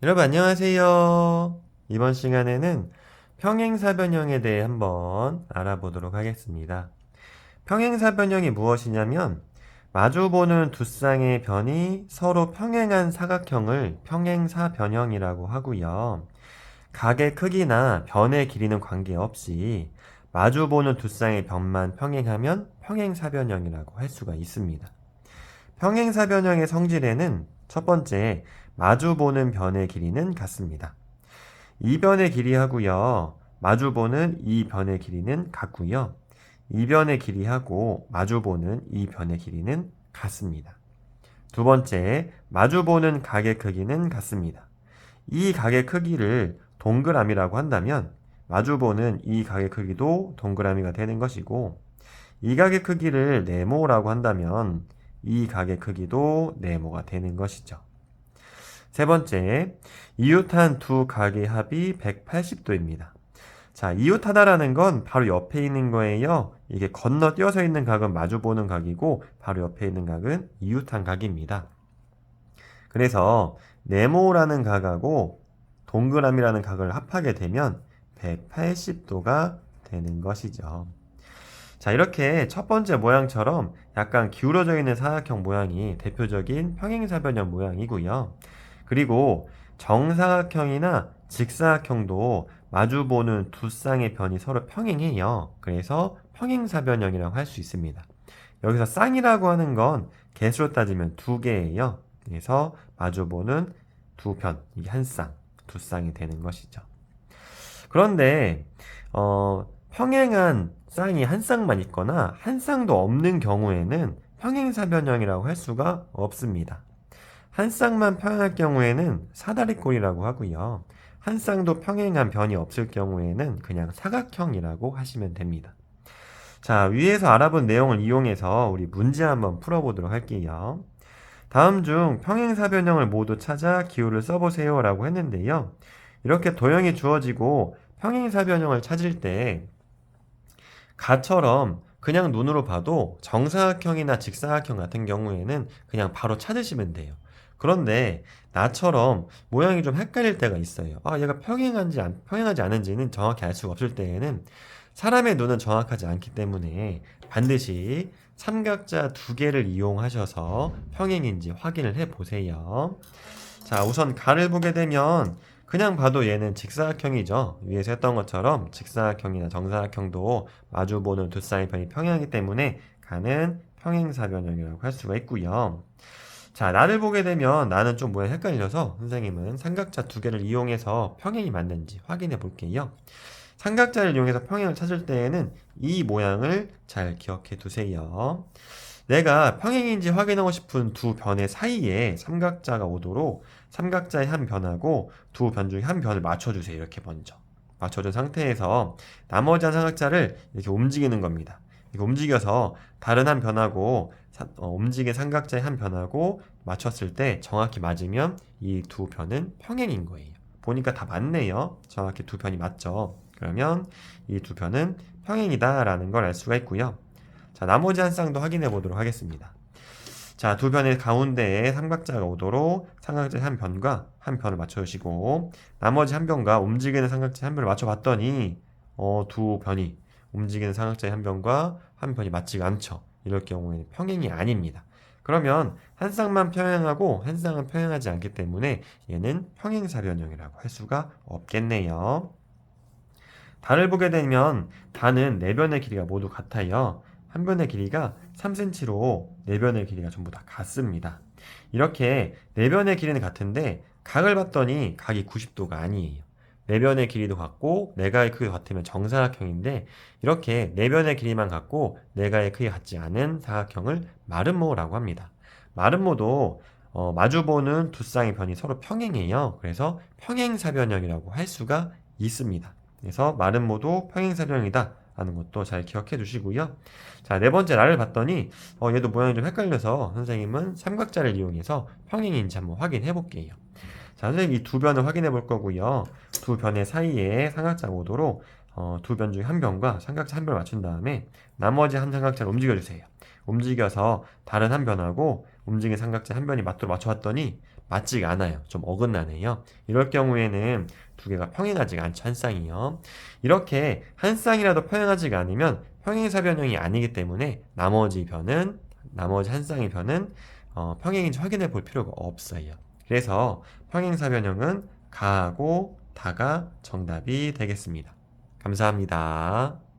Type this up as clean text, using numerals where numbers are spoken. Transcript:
여러분 안녕하세요. 이번 시간에는 평행사변형에 대해 한번 알아보도록 하겠습니다. 평행사변형이 무엇이냐면 마주보는 두 쌍의 변이 서로 평행한 사각형을 평행사변형이라고 하고요. 각의 크기나 변의 길이는 관계없이 마주보는 두 쌍의 변만 평행하면 평행사변형이라고 할 수가 있습니다. 평행사변형의 성질에는 첫 번째, 마주보는 변의 길이는 같습니다. 이 변의 길이하고요, 마주보는 이 변의 길이는 같고요. 이 변의 길이하고 마주보는 이 변의 길이는 같습니다. 두 번째, 마주보는 각의 크기는 같습니다. 이 각의 크기를 동그라미라고 한다면 마주보는 이 각의 크기도 동그라미가 되는 것이고, 이 각의 크기를 네모라고 한다면 이 각의 크기도 네모가 되는 것이죠. 세 번째, 이웃한 두 각의 합이 180도입니다. 자, 이웃하다라는 건 바로 옆에 있는 거예요. 이게 건너뛰어서 있는 각은 마주보는 각이고 바로 옆에 있는 각은 이웃한 각입니다. 그래서 네모라는 각하고 동그라미라는 각을 합하게 되면 180도가 되는 것이죠. 자, 이렇게 첫 번째 모양처럼 약간 기울어져 있는 사각형 모양이 대표적인 평행사변형 모양이고요. 그리고 정사각형이나 직사각형도 마주보는 두 쌍의 변이 서로 평행해요. 그래서 평행사변형이라고 할 수 있습니다. 여기서 쌍이라고 하는 건 개수로 따지면 두 개예요. 그래서 마주보는 두 변, 이게 한 쌍, 두 쌍이 되는 것이죠. 그런데 평행한 쌍이 한 쌍만 있거나 한 쌍도 없는 경우에는 평행사변형이라고 할 수가 없습니다. 한 쌍만 평행할 경우에는 사다리꼴이라고 하고요. 한 쌍도 평행한 변이 없을 경우에는 그냥 사각형이라고 하시면 됩니다. 자, 위에서 알아본 내용을 이용해서 우리 문제 한번 풀어보도록 할게요. 다음 중 평행사변형을 모두 찾아 기호를 써보세요 라고 했는데요. 이렇게 도형이 주어지고 평행사변형을 찾을 때 가처럼 그냥 눈으로 봐도 정사각형이나 직사각형 같은 경우에는 그냥 바로 찾으시면 돼요. 그런데 나처럼 모양이 좀 헷갈릴 때가 있어요. 아, 얘가 평행하지 않은지는 정확히 알 수가 없을 때에는 사람의 눈은 정확하지 않기 때문에 반드시 삼각자 두 개를 이용하셔서 평행인지 확인을 해 보세요. 자, 우선 가를 보게 되면 그냥 봐도 얘는 직사각형이죠. 위에서 했던 것처럼 직사각형이나 정사각형도 마주보는 두 쌍의 변이 평행하기 때문에 가는 평행사변형이라고 할 수가 있고요. 자, 나를 보게 되면 나는 좀 모양이 헷갈려서 선생님은 삼각자 두 개를 이용해서 평행이 맞는지 확인해 볼게요. 삼각자를 이용해서 평행을 찾을 때에는 이 모양을 잘 기억해 두세요. 내가 평행인지 확인하고 싶은 두 변의 사이에 삼각자가 오도록 삼각자의 한 변하고 두 변 중에 한 변을 맞춰주세요. 이렇게 먼저. 맞춰준 상태에서 나머지 한 삼각자를 이렇게 움직이는 겁니다. 이렇게 움직여서 다른 한 변하고 움직인 삼각자의 한 변하고 맞췄을 때 정확히 맞으면 이 두 변은 평행인 거예요. 보니까 다 맞네요. 정확히 두 변이 맞죠. 그러면 이 두 변은 평행이다라는 걸 알 수가 있고요. 자, 나머지 한 쌍도 확인해 보도록 하겠습니다. 자, 두 변의 가운데에 삼각자가 오도록 삼각자의 한 변과 한 변을 맞춰주시고 나머지 한 변과 움직이는 삼각자의 한 변을 맞춰봤더니 두 변이 움직이는 삼각자의 한 변과 한 변이 맞지가 않죠. 이럴 경우에는 평행이 아닙니다. 그러면 한 쌍만 평행하고 한 쌍은 평행하지 않기 때문에 얘는 평행사변형이라고 할 수가 없겠네요. 달을 보게 되면 달은 네 변의 길이가 모두 같아요. 한 변의 길이가 3cm로 네 변의 길이가 전부 다 같습니다. 이렇게 네 변의 길이는 같은데 각을 봤더니 각이 90도가 아니에요. 네 변의 길이도 같고 네가의 크기가 같으면 정사각형인데 이렇게 네 변의 길이만 같고 네가의 크기가 같지 않은 사각형을 마름모라고 합니다. 마름모도 마주보는 두 쌍의 변이 서로 평행해요. 그래서 평행사변형이라고 할 수가 있습니다. 그래서 마름모도 평행사변형이다 하는 것도 잘 기억해 두시고요. 자, 네 번째 나를 봤더니 얘도 모양이 좀 헷갈려서 선생님은 삼각자를 이용해서 평행인지 한번 확인해 볼게요. 자, 선생님 이 두 변을 확인해 볼 거고요. 두 변의 사이에 삼각자가 오도록 두 변 중에 한 변과 삼각자 한 변을 맞춘 다음에 나머지 한 삼각자를 움직여 주세요. 움직여서 다른 한 변하고 움직인 삼각자 한 변이 맞도록 맞춰봤더니 맞지가 않아요. 좀 어긋나네요. 이럴 경우에는 두 개가 평행하지가 않죠. 한 쌍이요. 이렇게 한 쌍이라도 평행하지가 않으면 평행사변형이 아니기 때문에 나머지 한 쌍의 변은 평행인지 확인해 볼 필요가 없어요. 그래서 평행사변형은 가하고 다가 정답이 되겠습니다. 감사합니다.